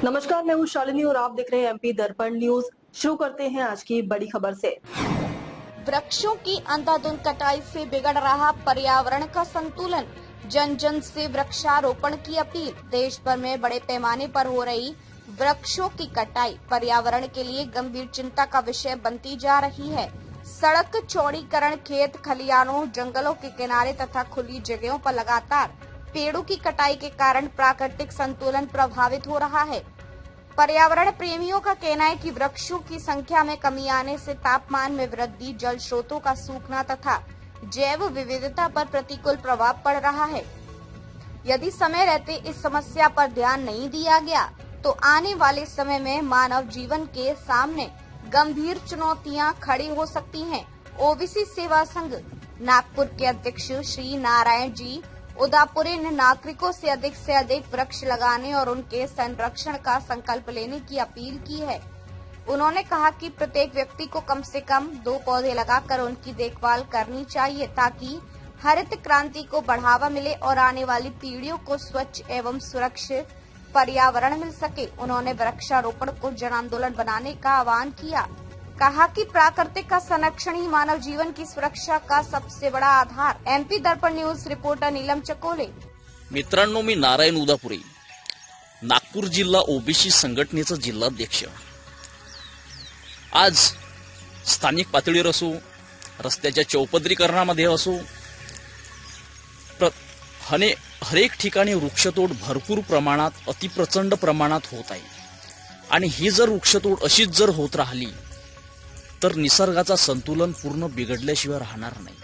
नमस्कार, मैं हूँ शालिनी और आप देख रहे हैं एमपी दर्पण न्यूज। शुरू करते हैं आज की बड़ी खबर से। वृक्षों की अंधाधुंध कटाई से बिगड़ रहा पर्यावरण का संतुलन, जन जन से वृक्षारोपण की अपील। देश भर में बड़े पैमाने पर हो रही वृक्षों की कटाई पर्यावरण के लिए गंभीर चिंता का विषय बनती जा रही है। सड़क चौड़ीकरण, खेत खलिहानों, जंगलों के किनारे तथा खुली जगहों पर लगातार पेड़ों की कटाई के कारण प्राकृतिक संतुलन प्रभावित हो रहा है। पर्यावरण प्रेमियों का कहना है कि वृक्षों की संख्या में कमी आने से तापमान में वृद्धि, जल स्रोतों का सूखना तथा जैव विविधता पर प्रतिकूल प्रभाव पड़ रहा है। यदि समय रहते इस समस्या पर ध्यान नहीं दिया गया तो आने वाले समय में मानव जीवन के सामने गंभीर चुनौतियां खड़ी हो सकती हैं। ओबीसी सेवा संघ नागपुर के अध्यक्ष श्री नारायण जी उदापुरे ने नागरिकों से अधिक वृक्ष लगाने और उनके संरक्षण का संकल्प लेने की अपील की है। उन्होंने कहा कि प्रत्येक व्यक्ति को कम से कम 2 पौधे लगाकर उनकी देखभाल करनी चाहिए ताकि हरित क्रांति को बढ़ावा मिले और आने वाली पीढ़ियों को स्वच्छ एवं सुरक्षित पर्यावरण मिल सके। उन्होंने वृक्षारोपण को जन आंदोलन बनाने का आह्वान किया। कहा कि प्राकृतिक का संरक्षण ही मानव जीवन की सुरक्षा का सबसे बड़ा आधार। एमपी दर्पण न्यूज रिपोर्टर नीलम चकोले। मित्रांनो, मी नारायण उदापुरे, नागपूर जिल्हा ओबीसी संघटनेचा जिल्हाध्यक्ष। आज स्थानिक पातळीवर असो, रस्त्याच्या चौपदरीकरणामध्ये असो, हरेक ठिकाणी वृक्षतोड भरपूर प्रमाणात, अतिप्रचंड प्रमाणात होत आहे। आणि ही जर वृक्षतोड अशीच जर होत राहिली तर निसर्गाचा संतुलन पूर्ण बिघडल्याशिवाय राहणार नाही।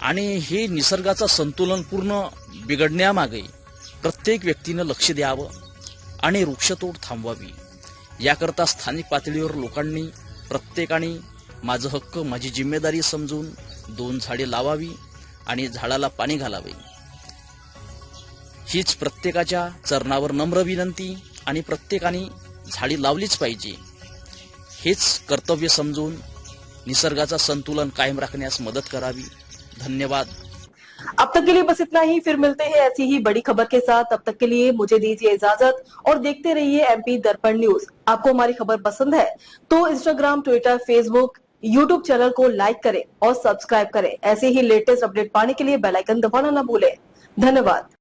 आणि हे निसर्गाचा संतुलन पूर्ण बिघडण्यामागे प्रत्येक व्यक्तीने लक्ष द्यावं आणि वृक्षतोड थांबवावी। याकरता स्थानिक पातळीवर लोकांनी प्रत्येकाने माझा हक्क, माझी जिम्मेदारी समजून 2 झाडे लावावी आणि झाडाला पाणी घालावे। हीच प्रत्येकाच्या चरणावर नम्र विनंती आणि प्रत्येकाने झाडी लावलीच पाहिजे। हेच कर्तव्य समजून निसर्गाचा संतुलन कायम रखण्यास मदत करावी। धन्यवाद। अब तक के लिए बस इतना ही। फिर मिलते हैं ऐसी ही बड़ी खबर के साथ। तब तक के लिए मुझे दीजिए इजाजत और देखते रहिए एमपी दर्पण न्यूज। आपको हमारी खबर पसंद है तो Instagram, Twitter, Facebook, YouTube channel को लाइक करें और सब्सक्राइब करें। ऐसे ही लेटेस्ट अपडेट पाने के लिए बेल आइकन दबाना न भूलें। धन्यवाद।